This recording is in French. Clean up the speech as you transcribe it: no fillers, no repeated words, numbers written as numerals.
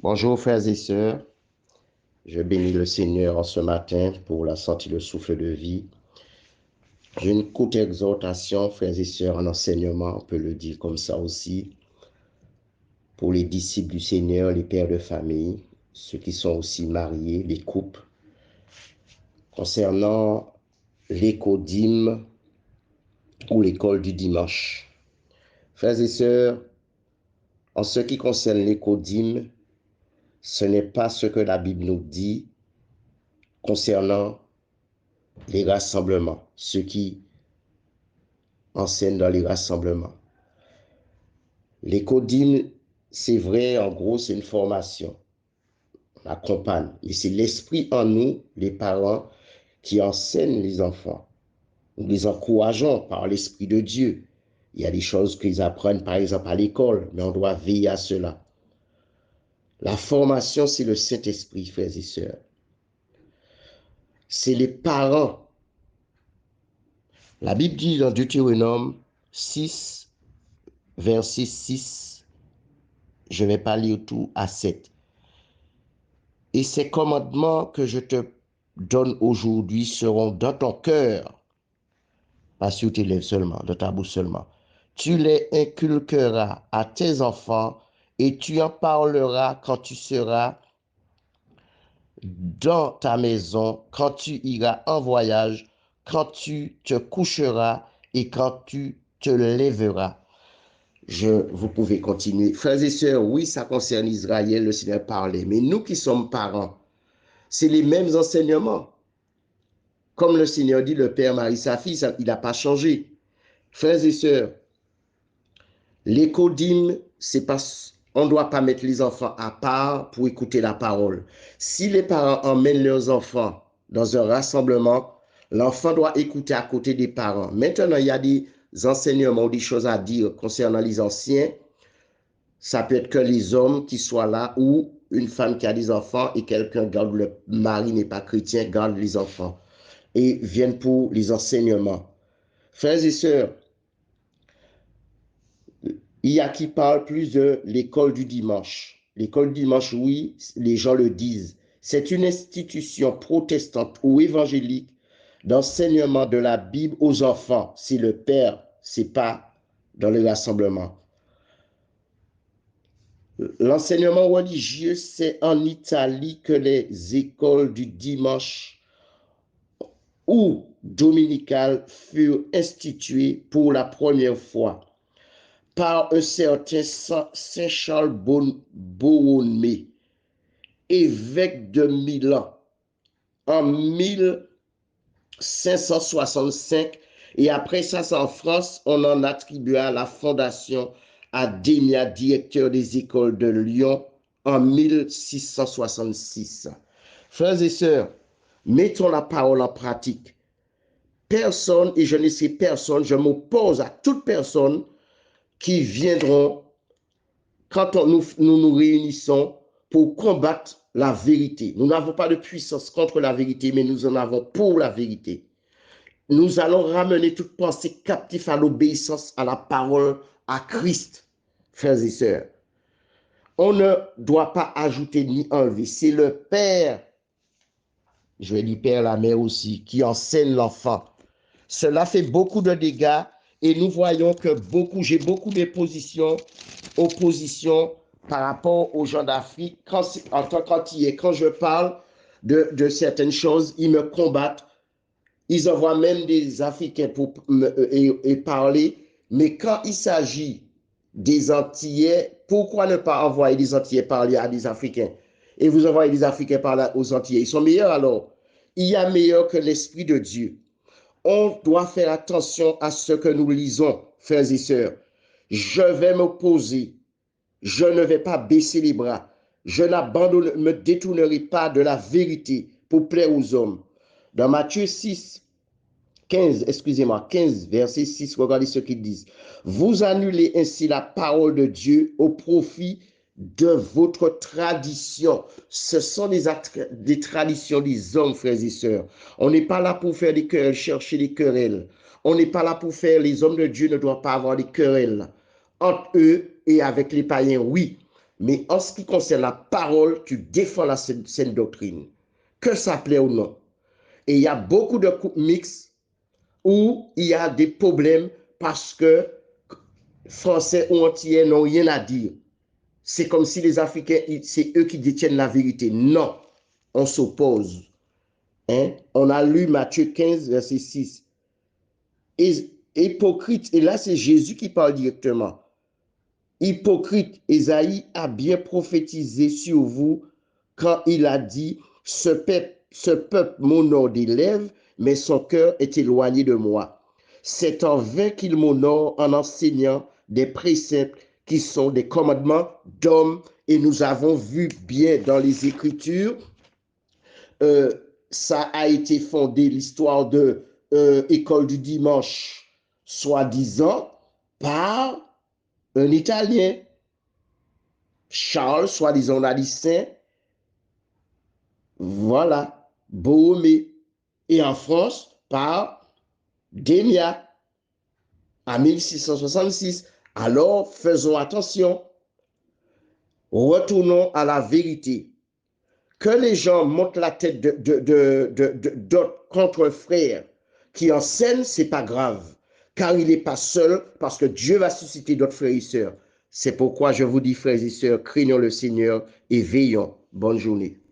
Bonjour frères et sœurs, je bénis le Seigneur en ce matin pour la santé, le souffle de vie. J'ai une courte exhortation, frères et sœurs, en enseignement, on peut le dire comme ça aussi, pour les disciples du Seigneur, les pères de famille, ceux qui sont aussi mariés, les couples, concernant l'écodime ou l'école du dimanche. Frères et sœurs, en ce qui concerne l'écodime, ce n'est pas ce que la Bible nous dit concernant les rassemblements, ceux qui enseignent dans les rassemblements. L'écodime, c'est vrai, en gros, c'est une formation. On accompagne. Et c'est l'esprit en nous, les parents, qui enseignent les enfants. Nous les encourageons par l'Esprit de Dieu. Il y a des choses qu'ils apprennent, par exemple, à l'école, mais on doit veiller à cela. La formation, c'est le Saint-Esprit, frères et sœurs. C'est les parents. La Bible dit dans Deutéronome 6, verset 6, je ne vais pas lire tout, à 7. Et ces commandements que je te donne aujourd'hui seront dans ton cœur, pas sur tes lèvres seulement, dans ta bouche seulement. Tu les inculqueras à tes enfants et tu en parleras quand tu seras dans ta maison, quand tu iras en voyage, quand tu te coucheras et quand tu te lèveras. Vous pouvez continuer. Frères et sœurs, oui, ça concerne Israël, le Seigneur parlait, mais nous qui sommes parents, c'est les mêmes enseignements. Comme le Seigneur dit, le Père marie sa fille, il n'a pas changé. Frères et sœurs, l'écodime, c'est pas, on ne doit pas mettre les enfants à part pour écouter la parole. Si les parents emmènent leurs enfants dans un rassemblement, l'enfant doit écouter à côté des parents. Maintenant, il y a des enseignements ou des choses à dire concernant les anciens. Ça peut être que les hommes qui soient là ou une femme qui a des enfants et quelqu'un garde, le mari n'est pas chrétien, garde les enfants et viennent pour les enseignements. Frères et sœurs, il y a qui parlent plus de l'école du dimanche. L'école du dimanche, oui, les gens le disent. C'est une institution protestante ou évangélique d'enseignement de la Bible aux enfants. C'est le père, c'est pas dans le rassemblement. L'enseignement religieux, c'est en Italie que les écoles du dimanche ou dominicales furent instituées pour la première fois par un certain Saint Charles Borromée, évêque de Milan, en 1565. Et après ça, c'est en France, on en attribua la fondation à Démia, directeur des écoles de Lyon, en 1666. Frères et sœurs, mettons la parole en pratique. Personne, et je ne sais personne, je m'oppose à toute personne qui viendront quand nous réunissons pour combattre la vérité. Nous n'avons pas de puissance contre la vérité, mais nous en avons pour la vérité. Nous allons ramener toute pensée captive à l'obéissance à la parole, à Christ, frères et sœurs. On ne doit pas ajouter ni enlever. C'est le Père, je vais dire Père, la mère aussi, qui enseigne l'enfant. Cela fait beaucoup de dégâts et nous voyons que j'ai beaucoup d'opposition par rapport aux gens d'Afrique. En tant qu'antillais, quand je parle de certaines choses, ils me combattent. Ils envoient même des Africains pour parler. Mais quand il s'agit des Antillais, pourquoi ne pas envoyer des Antillais parler à des Africains? Et vous envoyez des Africains parler aux Antillais. Ils sont meilleurs alors. Il y a meilleur que l'Esprit de Dieu. On doit faire attention à ce que nous lisons, frères et sœurs. Je vais m'opposer. Je ne vais pas baisser les bras. Je me détournerai pas de la vérité pour plaire aux hommes. Dans Matthieu 15, verset 6, regardez ce qu'ils disent. Vous annulez ainsi la parole de Dieu au profit de votre tradition. Ce sont des traditions des hommes, frères et sœurs. On n'est pas là pour faire des querelles, chercher des querelles. On n'est pas là pour les hommes de Dieu ne doivent pas avoir des querelles entre eux et avec les païens, oui. Mais en ce qui concerne la parole, tu défends la saine doctrine, que ça plaît ou non. Et il y a beaucoup de couples mixtes où il y a des problèmes parce que Français ou Antillais n'ont rien à dire. C'est comme si les Africains, c'est eux qui détiennent la vérité. Non, on s'oppose. Hein? On a lu Matthieu 15, verset 6. Hypocrite, et là c'est Jésus qui parle directement. Hypocrite, Ésaïe a bien prophétisé sur vous quand il a dit, ce peuple m'honore des lèvres, mais son cœur est éloigné de moi. C'est en vain qu'il m'honore en enseignant des préceptes qui sont des commandements d'hommes. Et nous avons vu bien dans les Écritures, euh, ça a été fondé, l'histoire de école du dimanche, soi-disant, par un Italien, Charles, soi-disant Saint, voilà, Bohomé. Et en France, par Démia, en 1666. Alors, faisons attention. Retournons à la vérité. Que les gens montent la tête d'autres contre un frère qui enseigne, ce n'est pas grave. Car il n'est pas seul, parce que Dieu va susciter d'autres frères et sœurs. C'est pourquoi je vous dis, frères et sœurs, craignons le Seigneur et veillons. Bonne journée.